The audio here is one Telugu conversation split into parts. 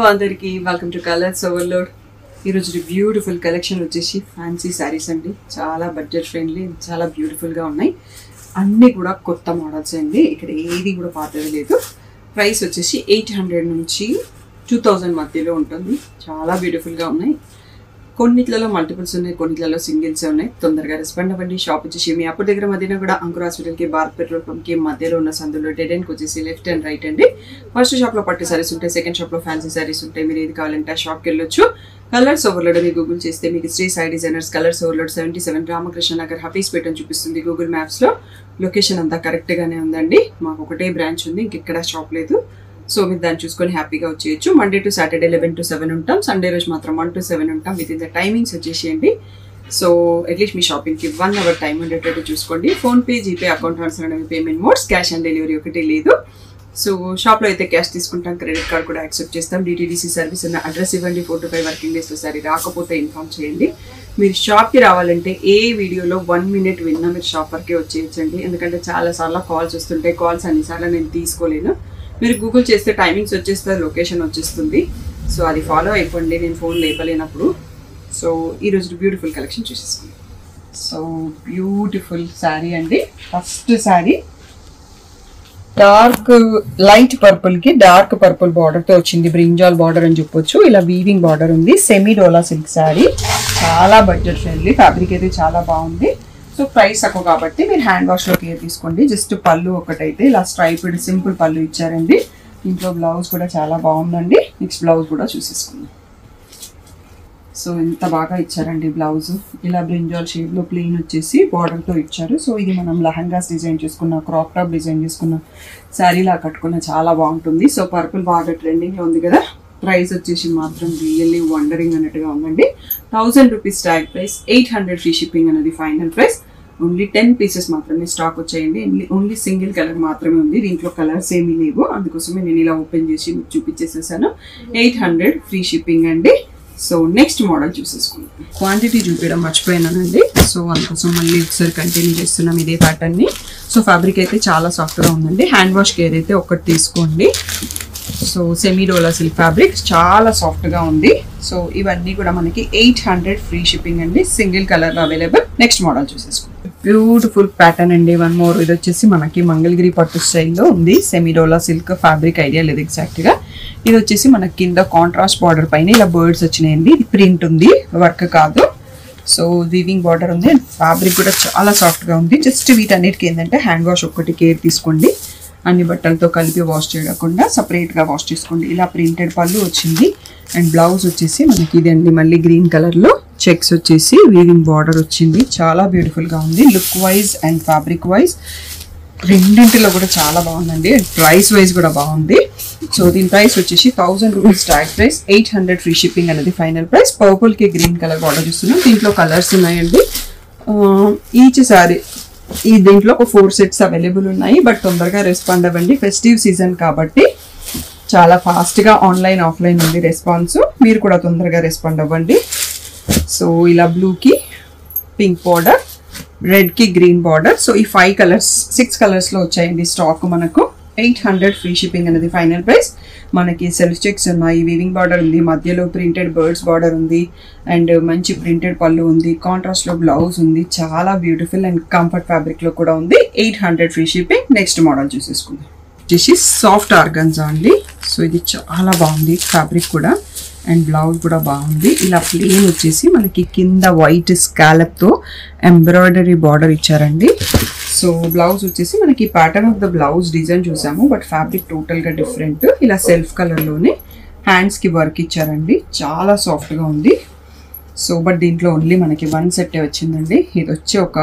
అందరికి వెల్కమ్ టు కలర్స్ ఓవర్లోడ్. ఈరోజు బ్యూటిఫుల్ కలెక్షన్ వచ్చేసి ఫ్యాన్సీ శారీస్ అండి. చాలా బడ్జెట్ ఫ్రెండ్లీ, చాలా బ్యూటిఫుల్గా ఉన్నాయి. అన్నీ కూడా కొత్త మోడల్స్ అండి. ఇక్కడ ఏది కూడా పాతది లేదు. ప్రైస్ వచ్చేసి 800 నుంచి 2000 మధ్యలో ఉంటుంది. చాలా బ్యూటిఫుల్గా ఉన్నాయి. కొన్నిట్లలో మల్టిపుల్స్ ఉన్నాయి, కొన్నిట్లలో సింగిల్స్ ఉన్నాయి. తొందరగా రెస్పాండ్ అవ్వండి. షాప్ వచ్చేసి మీ అప్పుడు దగ్గర మధ్యన కూడా అంకుర్ హాస్పిటల్కి, భారత్ పెట్రోల్ పంప్కి మధ్యలో ఉన్న సందులో డెడ్ ఎండ్కి వచ్చేసి లెఫ్ట్ అండ్ రైట్ అండి. ఫస్ట్ షాప్లో పట్టు శారీస్ ఉంటాయి, సెకండ్ షాప్లో ఫ్యాన్సీ శారీస్ ఉంటాయి. మీరు ఏది కావాలంటే ఆ షాప్కి వెళ్ళొచ్చు. కలర్స్ ఓవర్లోడ్ అని గూగుల్ చేస్తే మీకు Shri Sai designers colours overload 77 Ramakrishna Nagar Hafeezpet అని చూపిస్తుంది గూగుల్ మ్యాప్స్లో. లొకేషన్ అంతా కరెక్ట్గానే ఉందండి. మాకు ఒకటే బ్రాంచ్ ఉంది, ఇంకెక్కడ షాప్ లేదు. సో మీరు దాన్ని చూసుకొని హ్యాపీగా వచ్చేయచ్చు. మండే టు సాటర్డే 11 to 7 ఉంటాం. సండే రోజు మాత్రం 1 to 7 ఉంటాం. విత్ ఇన్ ద టైమింగ్స్ వచ్చేసేయండి. సో అట్లీస్ట్ మీ షాపింగ్కి 1 hour టైం ఉండేటట్టు చూసుకోండి. ఫోన్పే, జీపే, అకౌంట్ ట్రాన్స్ఫర్ అనేవి payment modes. Cash on delivery ఒకటి లేదు. సో షాప్లో అయితే క్యాష్ తీసుకుంటాం, క్రెడిట్ కార్డ్ కూడా యాక్సెప్ట్ చేస్తాం. డిటీడీసీ సర్వీస్ ఉన్న అడ్రస్ ఇవ్వండి. 4 to 5 వర్కింగ్ డేస్లో సరే రాకపోతే ఇన్ఫార్మ్ చేయండి. మీరు షాప్కి రావాలంటే ఏ వీడియోలో 1 minute విన్నా మీరు షాప్ వరకే వచ్చేయచ్చండి. ఎందుకంటే చాలాసార్లు కాల్స్ వస్తుంటాయి. కాల్స్ అన్నిసార్లు నేను తీసుకోలేను. మీరు గూగుల్ చేస్తే టైమింగ్స్ వచ్చేస్తుంది, లొకేషన్ వచ్చేస్తుంది. సో అది ఫాలో అయిపోండి నేను ఫోన్ లేపలేనప్పుడు. సో ఈరోజు బ్యూటిఫుల్ కలెక్షన్ చూసేసుకోండి. సో బ్యూటిఫుల్ శారీ అండి. ఫస్ట్ శారీ డార్క్ లైట్ పర్పుల్కి డార్క్ పర్పుల్ బార్డర్తో వచ్చింది. బ్రింజాల్ బార్డర్ అని చెప్పొచ్చు. ఇలా వీవింగ్ బార్డర్ ఉంది. Semi Dola silk sari. చాలా బడ్జెట్ ఫ్రెండ్లీ. ఫ్యాబ్రిక్ అయితే చాలా బాగుంది. సో ప్రైస్ తక్కువ కాబట్టి మీరు హ్యాండ్ వాష్లో కేర్ తీసుకోండి. జస్ట్ పళ్ళు ఒకటైతే ఇలా స్ట్రైప్డ్ సింపుల్ పళ్ళు ఇచ్చారండి. ఇంట్లో బ్లౌజ్ కూడా చాలా బాగుందండి. నెక్స్ట్ బ్లౌజ్ కూడా చూసేసుకుందాం. సో ఎంత బాగా ఇచ్చారండి బ్లౌజ్. ఇలా బ్రింజాల్ షేడ్లో ప్లెయిన్ వచ్చేసి బార్డర్తో ఇచ్చారు. సో ఇది మనం లెహంగాస్ డిజైన్ చేసుకున్న, క్రాప్ టాప్ డిజైన్ చేసుకున్న, శారీలా కట్టుకున్న చాలా బాగుంటుంది. సో పర్పుల్ బాగా ట్రెండింగ్లో ఉంది కదా. ప్రైస్ వచ్చేసి మాత్రం రియల్లీ వండరింగ్ అన్నట్టుగా ఉందండి. 1000 rupees tag price, 800 free shipping అనేది ఫైనల్ ప్రైస్. ఓన్లీ 10 pieces మాత్రమే స్టాక్ వచ్చాయండి. ఓన్లీ సింగిల్ కలర్ మాత్రమే ఉంది. దీంట్లో కలర్స్ ఏమీ లేవు. అందుకోసమే నేను ఇలా ఓపెన్ చేసి మీకు చూపించేసేసాను. 800 ఫ్రీ షిప్పింగ్ అండి. సో నెక్స్ట్ మోడల్ చూసేసుకుందాం. క్వాంటిటీ చూపించడం మర్చిపోయానండి. సో అందుకోసం మళ్ళీ ఒకసారి కంటిన్యూ చేస్తున్నాం ఇదే ప్యాటర్న్ని. సో ఫ్యాబ్రిక్ అయితే చాలా సాఫ్ట్గా ఉందండి. హ్యాండ్ వాష్ కేర్ అయితే ఒకటి తీసుకోండి. So semi Dola silk fabric చాలా సాఫ్ట్గా ఉంది. సో ఇవన్నీ కూడా మనకి 800 ఫ్రీ షిప్పింగ్ అండి. సింగిల్ కలర్లో అవైలబుల్. నెక్స్ట్ మోడల్ చూసేసుకోండి. బ్యూటిఫుల్ ప్యాటర్న్ అండి. 1 more. ఇది వచ్చేసి మనకి మంగళగిరి పట్టు స్టైల్లో ఉంది. Semi Dola silk fabric idea లేదు ఎగ్జాక్ట్గా. ఇది వచ్చేసి మనకి కింద కాంట్రాస్ట్ బార్డర్ పైన ఇలా బర్డ్స్ వచ్చినాయండి. ఇది ప్రింట్ ఉంది, వర్క్ కాదు. సో వీవింగ్ బార్డర్ ఉంది. అండ్ ఫ్యాబ్రిక్ కూడా చాలా సాఫ్ట్గా ఉంది. జస్ట్ వీటన్నిటికీ ఏంటంటే హ్యాండ్ వాష్ ఒక్కటి కేర్ తీసుకోండి. అన్ని బట్టలతో కలిపి వాష్ చేయకుండా సపరేట్గా వాష్ చేసుకోండి. ఇలా ప్రింటెడ్ పళ్ళు వచ్చింది. అండ్ బ్లౌజ్ వచ్చేసి మనకి ఇదండి మళ్ళీ గ్రీన్ కలర్లో చెక్స్ వచ్చేసి వీవింగ్ బార్డర్ వచ్చింది. చాలా బ్యూటిఫుల్గా ఉంది. Look wise and fabric wise రెండింటిలో కూడా చాలా బాగుందండి. అండ్ ప్రైస్ వైజ్ కూడా బాగుంది. సో దీని ప్రైస్ వచ్చేసి 1000 rupees tag price, 800 free shipping అనేది ఫైనల్ ప్రైస్. పర్పుల్కి గ్రీన్ కలర్ బార్డర్ చూస్తున్నాం. దీంట్లో కలర్స్ ఉన్నాయండి. ఈచ్ సారీ ఈ దీంట్లో ఒక 4 sets అవైలబుల్ ఉన్నాయి. బట్ తొందరగా రెస్పాండ్ అవ్వండి. ఫెస్టివ్ సీజన్ కాబట్టి చాలా ఫాస్ట్గా ఆన్లైన్ ఆఫ్లైన్ ఉంది రెస్పాన్స్. మీరు కూడా తొందరగా రెస్పాండ్ అవ్వండి. సో ఇలా బ్లూకి పింక్ బార్డర్, రెడ్కి గ్రీన్ బార్డర్. సో ఈ 6 కలర్స్లో వచ్చాయండి స్టాక్ మనకు. 800 ఫ్రీ షిప్పింగ్ అనేది ఫైనల్ ప్రైస్. మనకి సెల్ఫ్ చెక్స్ ఉన్నాయి, వీవింగ్ బార్డర్ ఉంది, మధ్యలో ప్రింటెడ్ బర్డ్స్ బార్డర్ ఉంది, అండ్ మంచి ప్రింటెడ్ పళ్ళు ఉంది, కాంట్రాస్ట్లో బ్లౌజ్ ఉంది. చాలా బ్యూటిఫుల్ అండ్ కంఫర్ట్ ఫ్యాబ్రిక్లో కూడా ఉంది. 800 ఫ్రీ షిప్పింగ్. నెక్స్ట్ మోడల్ చూసేసుకుందాం. వచ్చేసి సాఫ్ట్ ఆర్గన్జా అండి. సో ఇది చాలా బాగుంది ఫ్యాబ్రిక్ కూడా. అండ్ బ్లౌజ్ కూడా బాగుంది. ఇలా ప్లెయిన్ వచ్చేసి మనకి కింద వైట్ స్కాలప్తో ఎంబ్రాయిడరీ బార్డర్ ఇచ్చారండి. సో బ్లౌజ్ వచ్చేసి మనకి pattern of the blouse design చూసాము, బట్ ఫ్యాబ్రిక్ టోటల్గా డిఫరెంట్. ఇలా సెల్ఫ్ కలర్లోనే హ్యాండ్స్కి వర్క్ ఇచ్చారండి. చాలా సాఫ్ట్గా ఉంది. సో బట్ దీంట్లో ఓన్లీ మనకి 1 set వచ్చిందండి. ఇది వచ్చి ఒక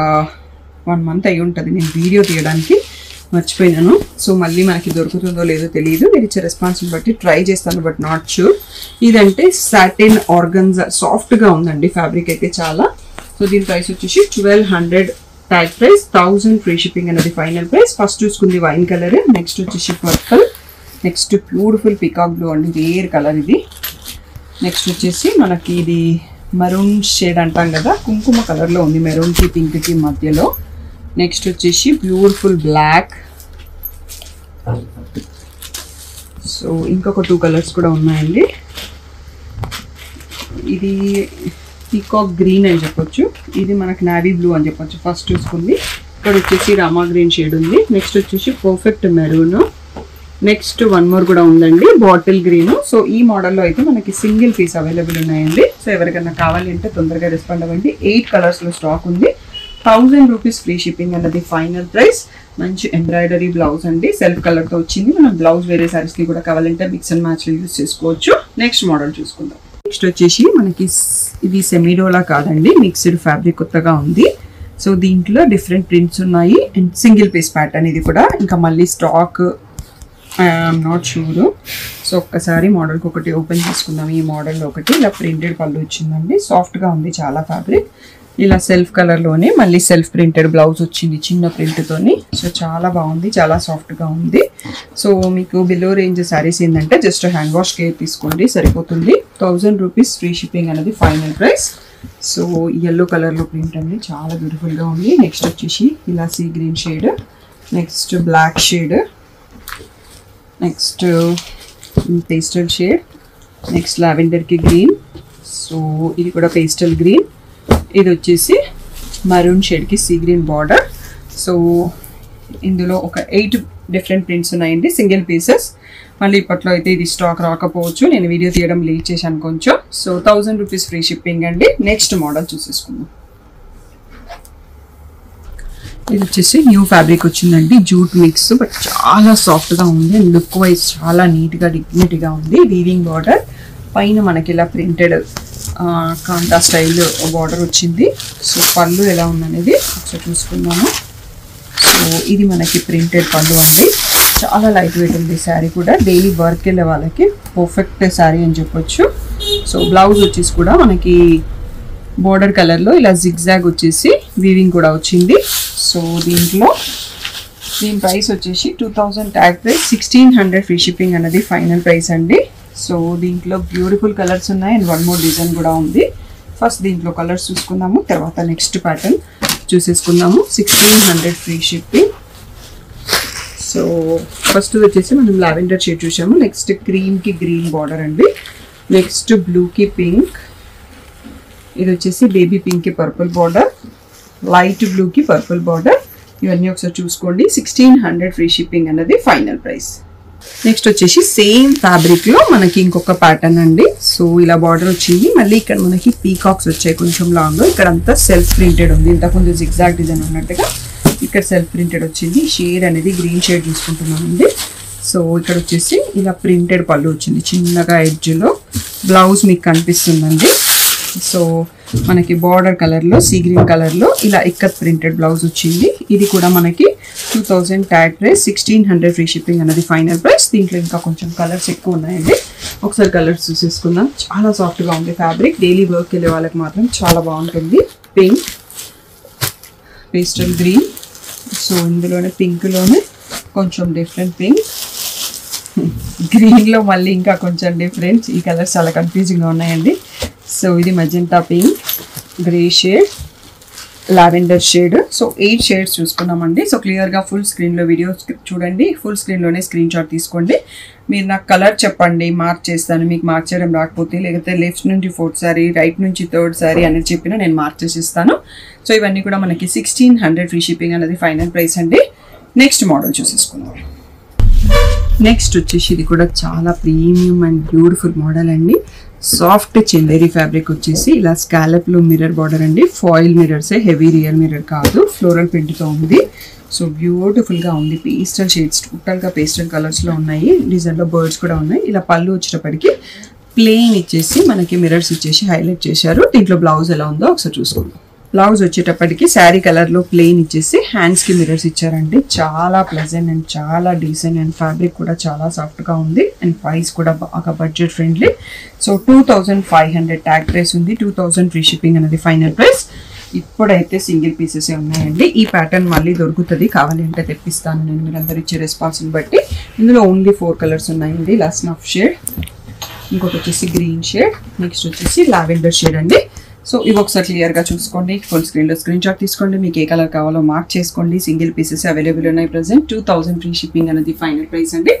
1 month అయి ఉంటుంది. నేను వీడియో తీయడానికి మర్చిపోయినాను. సో మళ్ళీ మనకి దొరుకుతుందో లేదో తెలియదు. మీరు ఇచ్చే రెస్పాన్స్ని బట్టి ట్రై చేస్తాను, బట్ నాట్ షూర్. ఇదంటే సాటిన్ ఆర్గన్జా సాఫ్ట్గా ఉందండి ఫ్యాబ్రిక్ అయితే చాలా. సో దీని ప్రైస్ వచ్చేసి 1200 ట్యాగ్ ప్రైస్, 1000 ఫ్రీ షిప్పింగ్ అనేది ఫైనల్ ప్రైస్. ఫస్ట్ చూసుకుంది వైన్ కలర్. నెక్స్ట్ వచ్చేసి purple. Next beautiful peacock blue అండి, రేర్ కలర్ ఇది. నెక్స్ట్ వచ్చేసి మనకి ఇది మెరూన్ షేడ్ అంటాం కదా, కుంకుమ కలర్లో ఉంది, మెరూన్కి పింక్కి మధ్యలో. నెక్స్ట్ వచ్చేసి బ్యూటిఫుల్ బ్లాక్. సో ఇంకొక 2 కలర్స్ కూడా ఉన్నాయండి. ఇది పీకాక్ గ్రీన్ అని చెప్పొచ్చు, ఇది మనకు నావీ బ్లూ అని చెప్పొచ్చు. ఫస్ట్ చూసుకుంది ఇక్కడ వచ్చేసి రామా గ్రీన్ షేడ్ ఉంది. నెక్స్ట్ వచ్చేసి perfect maroon. Next one more కూడా ఉందండి, బాటిల్ గ్రీన్. సో ఈ మోడల్లో అయితే మనకి సింగిల్ పీస్ అవైలబుల్ ఉన్నాయండి. సో ఎవరికైనా కావాలి అంటే తొందరగా రెస్పాండ్ అవ్వండి. 8 కలర్స్లో స్టాక్ ఉంది. 1000 రూపీస్ ఫ్రీ షిప్పింగ్ అన్నది ఫైనల్ ప్రైస్. మంచి ఎంబ్రాయిడరీ బ్లౌజ్ అండి, సెల్ఫ్ కలర్తో వచ్చింది. మనం బ్లౌజ్ వేరే సారీస్కి కూడా కావాలంటే మిక్స్ అండ్ మ్యాచ్లో యూజ్ చేసుకోవచ్చు. నెక్స్ట్ మోడల్ చూసుకుందాం. నెక్స్ట్ వచ్చేసి మనకి ఇది సెమీడోలా కాదండి, మిక్స్డ్ ఫ్యాబ్రిక్ కొత్తగా ఉంది. సో దీంట్లో డిఫరెంట్ ప్రింట్స్ ఉన్నాయి అండ్ సింగిల్ పీస్ ప్యాటర్న్ ఇది కూడా. ఇంకా మళ్ళీ stock I'm not sure. So ఒక్కసారి మోడల్కి ఒకటి ఓపెన్ చేసుకుందాం. ఈ మోడల్లో ఒకటి ఇలా ప్రింటెడ్ పళ్ళు వచ్చిందండి, సాఫ్ట్గా ఉంది చాలా ఫ్యాబ్రిక్. ఇలా సెల్ఫ్ కలర్లోనే మళ్ళీ సెల్ఫ్ ప్రింటెడ్ బ్లౌజ్ వచ్చింది చిన్న ప్రింట్తోని. సో చాలా బాగుంది, చాలా సాఫ్ట్గా ఉంది. సో మీకు బిలో రేంజ్ శారీస్ ఏంటంటే జస్ట్ హ్యాండ్ వాష్ కేర్ తీసుకోండి సరిపోతుంది. 1000 రూపీస్ ఫ్రీ షిప్పింగ్ అనేది ఫైనల్ ప్రైస్. సో ఎల్లో కలర్లో ప్రింట్ అండి, చాలా బ్యూటిఫుల్గా ఉంది. నెక్స్ట్ వచ్చేసి ఇలా sea green shade, next black shade, next pastel shade, next లావెండర్కి గ్రీన్. సో ఇది కూడా పేస్టల్ గ్రీన్. ఇది వచ్చేసి మరూన్ షేడ్కి సీ గ్రీన్ బార్డర్. సో ఇందులో ఒక 8 డిఫరెంట్ ప్రింట్స్ ఉన్నాయండి, సింగిల్ పీసెస్. మళ్ళీ ఇప్పట్లో అయితే ఇది స్టాక్ రాకపోవచ్చు, నేను వీడియో తీయడం లేట్ చేశాను కొంచెం. సో 1000 రూపీస్ ఫ్రీ షిప్పింగ్ అండి. నెక్స్ట్ మోడల్ చూసేసుకుందాం. ఇది వచ్చేసి న్యూ ఫ్యాబ్రిక్ వచ్చిందండి, జూట్ మిక్స్, బట్ చాలా సాఫ్ట్గా ఉంది అండ్ లుక్ వైజ్ చాలా నీట్గా డిగ్నిటీగా ఉంది. వీవింగ్ బార్డర్ పైన మనకి ఇలా ప్రింటెడ్ కాంటా స్టైల్ బార్డర్ వచ్చింది. సో పళ్ళు ఎలా ఉందనేది ఒకసారి చూసుకున్నాము. సో ఇది మనకి ప్రింటెడ్ పళ్ళు అండి, చాలా లైట్ వెయిట్ ఉంది శారీ కూడా. డైలీ వర్క్ వెళ్ళే వాళ్ళకి పర్ఫెక్ట్ శారీ అని చెప్పొచ్చు. సో బ్లౌజ్ వచ్చేసి కూడా మనకి బోర్డర్ కలర్లో ఇలా జిగ్జాగ్ వచ్చేసి వీవింగ్ కూడా వచ్చింది. సో దీంట్లో దీని ప్రైస్ వచ్చేసి 2000 ట్యాగ్ ప్రైస్, 1600 ఫ్రీ షిప్పింగ్ అనేది ఫైనల్ ప్రైస్ అండి. సో దీంట్లో బ్యూటిఫుల్ కలర్స్ ఉన్నాయి అండ్ వన్ మోర్ డిజైన్ కూడా ఉంది. ఫస్ట్ దీంట్లో కలర్స్ చూసుకుందాము, తర్వాత నెక్స్ట్ ప్యాటర్న్ చూసేసుకుందాము. 1600 ఫ్రీ షిప్పింగ్. సో ఫస్ట్ వచ్చేసి మనం లావెండర్ షేడ్ చూసాము. నెక్స్ట్ క్రీమ్కి గ్రీన్ బార్డర్ అండి, నెక్స్ట్ బ్లూకి పింక్, ఇది వచ్చేసి బేబీ పింక్కి పర్పుల్ బార్డర్, లైట్ బ్లూకి పర్పుల్ బార్డర్. ఇవన్నీ ఒకసారి చూసుకోండి. 1600 ఫ్రీ షిప్పింగ్ అన్నది ఫైనల్ ప్రైస్. నెక్స్ట్ వచ్చేసి సేమ్ ఫ్యాబ్రిక్లో మనకి ఇంకొక ప్యాటర్న్ అండి. సో ఇలా బార్డర్ వచ్చింది, మళ్ళీ ఇక్కడ మనకి పీకాక్స్ వచ్చాయి కొంచెం లాంగ్. ఇక్కడ అంతా సెల్ఫ్ ప్రింటెడ్ ఉంది, ఇంతకుముందు జిగ్జాగ్ డిజైన్ ఉన్నట్టుగా ఇక్కడ సెల్ఫ్ ప్రింటెడ్ వచ్చింది. షేడ్ అనేది గ్రీన్ షేడ్ చూసుకుంటున్నామండి. సో ఇక్కడ వచ్చేసి ఇలా ప్రింటెడ్ పళ్ళు వచ్చింది చిన్నగా ఎడ్జ్లో. బ్లౌజ్ మీకు కనిపిస్తుందండి. సో మనకి బార్డర్ కలర్లో సీ గ్రీన్ కలర్లో ఇలా ఇక్కత్ ప్రింటెడ్ బ్లౌజ్ వచ్చింది. ఇది కూడా మనకి 2000 ట్యాగ్ ప్రైస్, 1600 ఫ్రీ షిప్పింగ్ అనేది ఫైనల్ ప్రైస్. దీంట్లో ఇంకా కొంచెం కలర్స్ ఎక్కువ ఉన్నాయండి, ఒకసారి కలర్స్ చూసేసుకుందాం. చాలా సాఫ్ట్గా ఉంది ఫ్యాబ్రిక్, డైలీ వర్క్ వెళ్ళే వాళ్ళకి మాత్రం చాలా బాగుంటుంది. Pink, pastel green. సో ఇందులోనే పింక్లోనే కొంచెం డిఫరెంట్ పింక్, గ్రీన్లో మళ్ళీ ఇంకా కొంచెం డిఫరెంట్. ఈ కలర్స్ చాలా కన్ఫ్యూజింగ్గా ఉన్నాయండి. సో ఇది magenta pink, grey shade, lavender shade. So 8 shades చూసుకున్నామండి. సో క్లియర్గా ఫుల్ స్క్రీన్లో వీడియో చూడండి, ఫుల్ స్క్రీన్లోనే స్క్రీన్ షాట్ తీసుకోండి. మీరు నాకు కలర్ చెప్పండి, మార్క్ చేస్తాను. మీకు మార్క్ చేయడం రాకపోతే, లేకపోతే లెఫ్ట్ నుంచి 4th సారీ, రైట్ నుంచి 3rd సారీ అనేది చెప్పినా నేను మార్క్ చేసి ఇస్తాను. సో ఇవన్నీ కూడా మనకి 1600 ఫ్రీ షిప్పింగ్ అనేది ఫైనల్ ప్రైస్ అండి. నెక్స్ట్ మోడల్ చూసేసుకుందాం. నెక్స్ట్ వచ్చేసి ఇది కూడా చాలా ప్రీమియం అండ్ బ్యూటిఫుల్ మోడల్ అండి. సాఫ్ట్ చందేరి ఫ్యాబ్రిక్ వచ్చేసి ఇలా స్కాలప్లో మిర్రర్ బార్డర్ అండి. ఫాయిల్ మిర్రర్సే, హెవీ రియల్ మిర్రర్ కాదు. ఫ్లోరల్ ప్రింట్తో ఉంది. సో బ్యూటిఫుల్గా ఉంది. పేస్టల్ షేడ్స్, టోటల్గా పేస్టల్ కలర్స్లో ఉన్నాయి. డిజైన్లో బర్డ్స్ కూడా ఉన్నాయి. ఇలా పళ్ళు వచ్చేటప్పటికి ప్లెయిన్ ఇచ్చేసి మనకి మిర్రర్స్ ఇచ్చేసి హైలైట్ చేశారు. దీంట్లో బ్లౌజ్ ఎలా ఉందో ఒకసారి చూసుకుందాం. బ్లౌజ్ వచ్చేటప్పటికి శారీ కలర్లో ప్లెయిన్ ఇచ్చేసి హ్యాండ్స్కి మిర్రర్స్ ఇచ్చారండి. చాలా ప్లెజెంట్ అండ్ చాలా డీసెంట్ అండ్ ఫ్యాబ్రిక్ కూడా చాలా సాఫ్ట్గా ఉంది అండ్ ప్రైస్ కూడా బాగా budget friendly. So 2500 tag price ఉంది. 2000 ఫ్రీ షిప్పింగ్ అనేది ఫైనల్ ప్రైస్. ఇప్పుడైతే సింగిల్ పీసెస్ ఉన్నాయండి. ఈ ప్యాటర్న్ మళ్ళీ దొరుకుతుంది, కావాలి అంటే తెప్పిస్తాను నేను, మీరు అందరు ఇచ్చే రెస్పాన్స్ని బట్టి. ఇందులో ఓన్లీ 4 కలర్స్ ఉన్నాయండి. ఇలా స్నఫ్ షేడ్, ఇంకొకటి వచ్చేసి గ్రీన్ షేడ్, నెక్స్ట్ వచ్చేసి లావెండర్ షేడ్ అండి. సో ఇవి ఒకసారి క్లియర్గా చూసుకోండి, ఫుల్ స్క్రీన్లో స్క్రీన్ షాట్ తీసుకోండి. మీకు ఏ కలర్ కావాలో మార్క్ చేసుకోండి. సింగిల్ పీసెస్ అవైలబుల్ ఉన్నాయి ప్రజెంట్. 2000 ఫ్రీ షిప్పింగ్ అనేది ఫైనల్ ప్రైస్ అండి.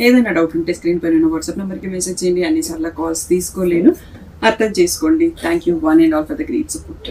ఏదైనా డౌట్ ఉంటే స్క్రీన్ పైన వాట్సాప్ నెంబర్కి మెసేజ్ చేయండి. అన్నిసార్లు కాల్స్ తీసుకోలేను. అర్థం చేసుకోండి. Thank you one and all for the great support.